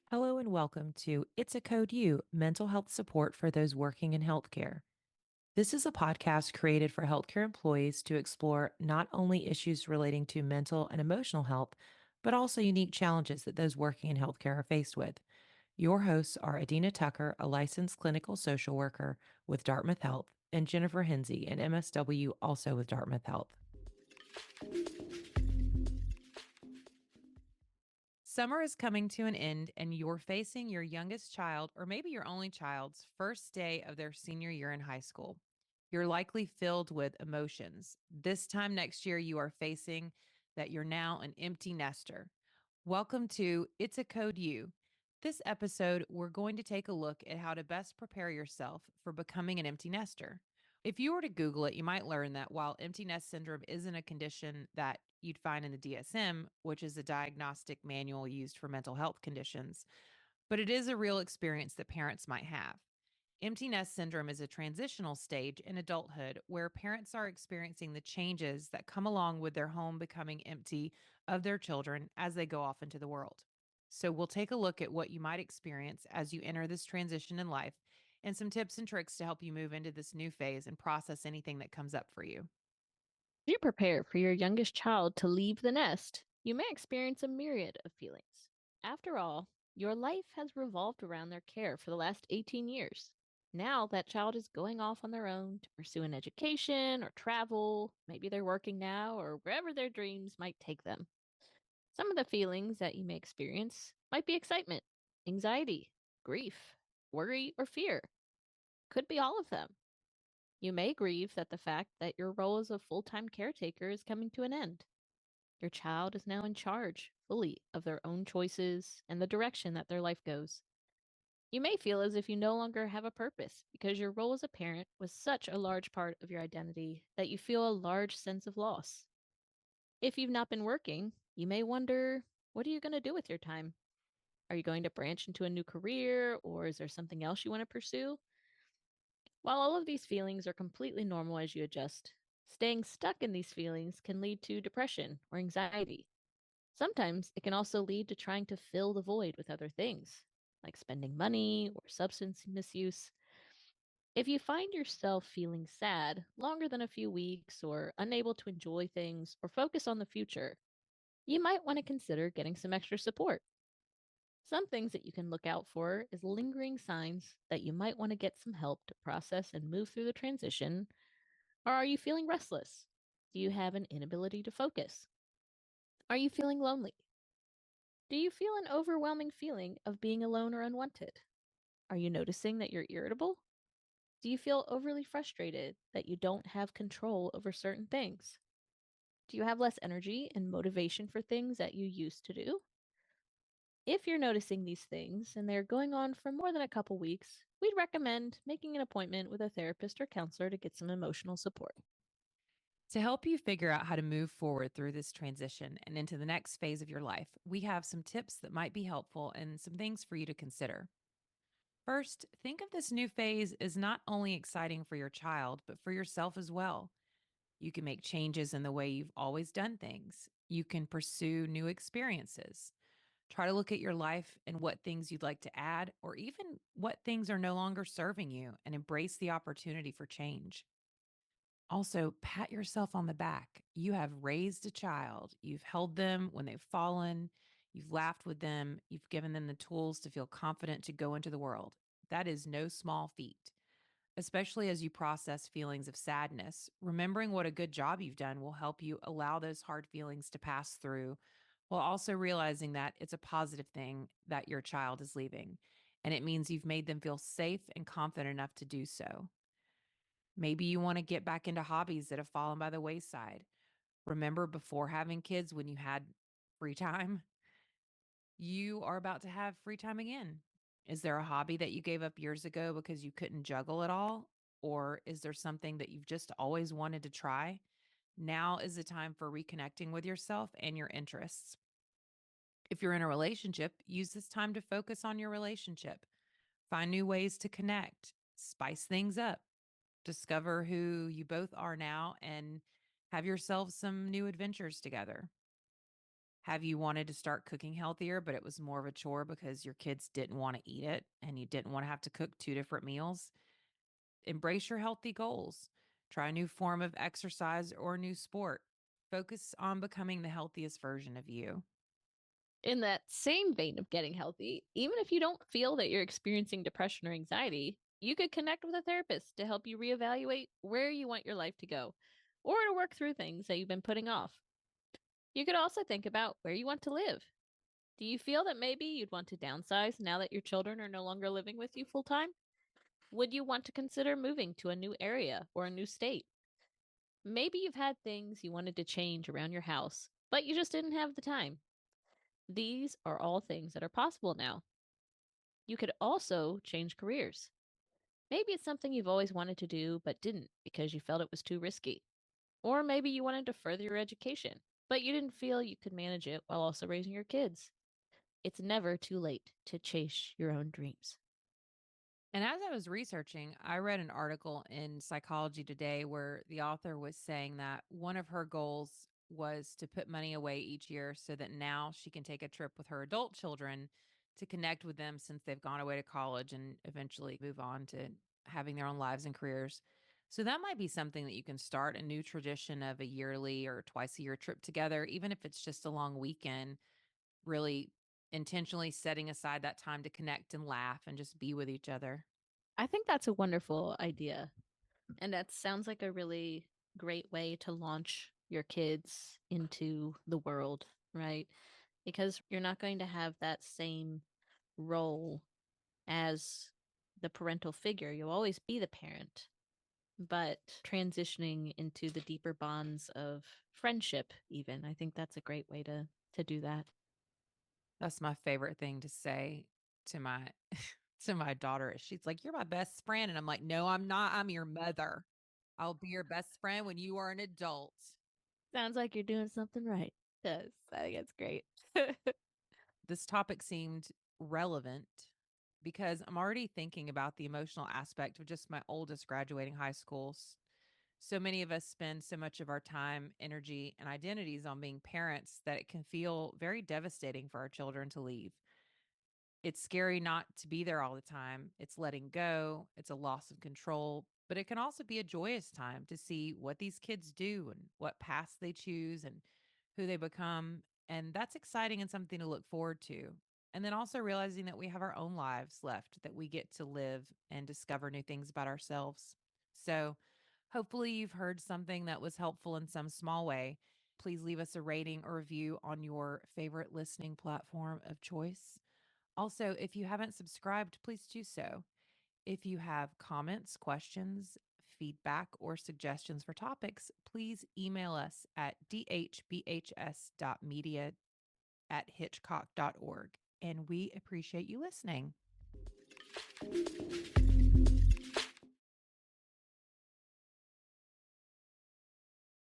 Hello and welcome to It's a Code You, mental health support for those working in healthcare. This is a podcast created for healthcare employees to explore not only issues relating to mental and emotional health, but also unique challenges that those working in healthcare are faced with. Your hosts are Adina Tucker, a licensed clinical social worker with Dartmouth Health, and Jennifer Hinsey, an MSW also with Dartmouth Health. Summer is coming to an end, and you're facing your youngest child, or maybe your only child's, first day of their senior year in high school. You're likely filled with emotions. This time next year, you are facing that you're now an empty nester. Welcome to It's a Code You. This episode, we're going to take a look at how to best prepare yourself for becoming an empty nester. If you were to Google it, you might learn that while empty nest syndrome isn't a condition that you'd find in the DSM, which is a diagnostic manual used for mental health conditions, but it is a real experience that parents might have. Empty nest syndrome is a transitional stage in adulthood where parents are experiencing the changes that come along with their home becoming empty of their children as they go off into the world. So, we'll take a look at what you might experience as you enter this transition in life and some tips and tricks to help you move into this new phase and process anything that comes up for you. As you prepare for your youngest child to leave the nest, you may experience a myriad of feelings. After all, your life has revolved around their care for the last 18 years. Now that child is going off on their own to pursue an education or travel. Maybe they're working now or wherever their dreams might take them. Some of the feelings that you may experience might be excitement, anxiety, grief, worry, or fear. Could be all of them. You may grieve that the fact that your role as a full time caretaker is coming to an end. Your child is now in charge fully of their own choices and the direction that their life goes. You may feel as if you no longer have a purpose because your role as a parent was such a large part of your identity that you feel a large sense of loss. If you've not been working, you may wonder, what are you going to do with your time? Are you going to branch into a new career, or is there something else you want to pursue? While all of these feelings are completely normal as you adjust, staying stuck in these feelings can lead to depression or anxiety. Sometimes it can also lead to trying to fill the void with other things, like spending money or substance misuse. If you find yourself feeling sad longer than a few weeks or unable to enjoy things or focus on the future, you might want to consider getting some extra support. Some things that you can look out for is lingering signs that you might want to get some help to process and move through the transition. Or are you feeling restless? Do you have an inability to focus? Are you feeling lonely? Do you feel an overwhelming feeling of being alone or unwanted? Are you noticing that you're irritable? Do you feel overly frustrated that you don't have control over certain things? Do you have less energy and motivation for things that you used to do? If you're noticing these things and they're going on for more than a couple weeks, we'd recommend making an appointment with a therapist or counselor to get some emotional support. To help you figure out how to move forward through this transition and into the next phase of your life, we have some tips that might be helpful and some things for you to consider. First, think of this new phase as not only exciting for your child, but for yourself as well. You can make changes in the way you've always done things. You can pursue new experiences. Try to look at your life and what things you'd like to add, or even what things are no longer serving you, and embrace the opportunity for change. Also, pat yourself on the back. You have raised a child. You've held them when they've fallen. You've laughed with them. You've given them the tools to feel confident to go into the world. That is no small feat, especially as you process feelings of sadness. Remembering what a good job you've done will help you allow those hard feelings to pass through, while also realizing that it's a positive thing that your child is leaving. And it means you've made them feel safe and confident enough to do so. Maybe you want to get back into hobbies that have fallen by the wayside. Remember before having kids when you had free time? You are about to have free time again. Is there a hobby that you gave up years ago because you couldn't juggle it all? Or is there something that you've just always wanted to try? Now is the time for reconnecting with yourself and your interests. If you're in a relationship, use this time to focus on your relationship. Find new ways to connect, spice things up, discover who you both are now, and Have yourselves some new adventures together. Have you wanted to start cooking healthier, but it was more of a chore because your kids didn't want to eat it and you didn't want to have to cook two different meals? Embrace your healthy goals. Try a new form of exercise or a new sport. Focus on becoming the healthiest version of you. In that same vein of getting healthy, even if you don't feel that you're experiencing depression or anxiety, you could connect with a therapist to help you reevaluate where you want your life to go or to work through things that you've been putting off. You could also think about where you want to live. Do you feel that maybe you'd want to downsize now that your children are no longer living with you full time? Would you want to consider moving to a new area or a new state? Maybe you've had things you wanted to change around your house, but you just didn't have the time. These are all things that are possible now. You could also change careers. Maybe it's something you've always wanted to do but didn't because you felt it was too risky. Or maybe you wanted to further your education, but you didn't feel you could manage it while also raising your kids. It's never too late to chase your own dreams. And as I was researching, I read an article in Psychology Today where the author was saying that one of her goals was to put money away each year so that now she can take a trip with her adult children to connect with them since they've gone away to college and eventually move on to having their own lives and careers. So that might be something that you can start a new tradition of a yearly or twice a year trip together, even if it's just a long weekend, really intentionally setting aside that time to connect and laugh and just be with each other. I think that's a wonderful idea. And that sounds like a really great way to launch your kids into the world, right? Because you're not going to have that same role as the parental figure. You'll always be the parent, but transitioning into the deeper bonds of friendship, even, I think that's a great way to do that. That's my favorite thing to say to my to my daughter. She's like, "You're my best friend." And I'm like, "No, I'm not. I'm your mother. I'll be your best friend when you are an adult." Sounds like you're doing something right. Does I think it's great. This topic seemed relevant because I'm already thinking about the emotional aspect of just my oldest graduating high school. So many of us spend so much of our time, energy, and identities on being parents that it can feel very devastating for our children to leave. It's scary not to be there all the time. It's letting go, it's a loss of control, but it can also be a joyous time to see what these kids do and what paths they choose and who they become. And that's exciting and something to look forward to. And then also realizing that we have our own lives left that we get to live and discover new things about ourselves. So, hopefully, you've heard something that was helpful in some small way. Please leave us a rating or review on your favorite listening platform of choice. Also, if you haven't subscribed, please do so. If you have comments, questions, feedback, or suggestions for topics, please email us at dhbhs.media@hitchcock.org. And we appreciate you listening.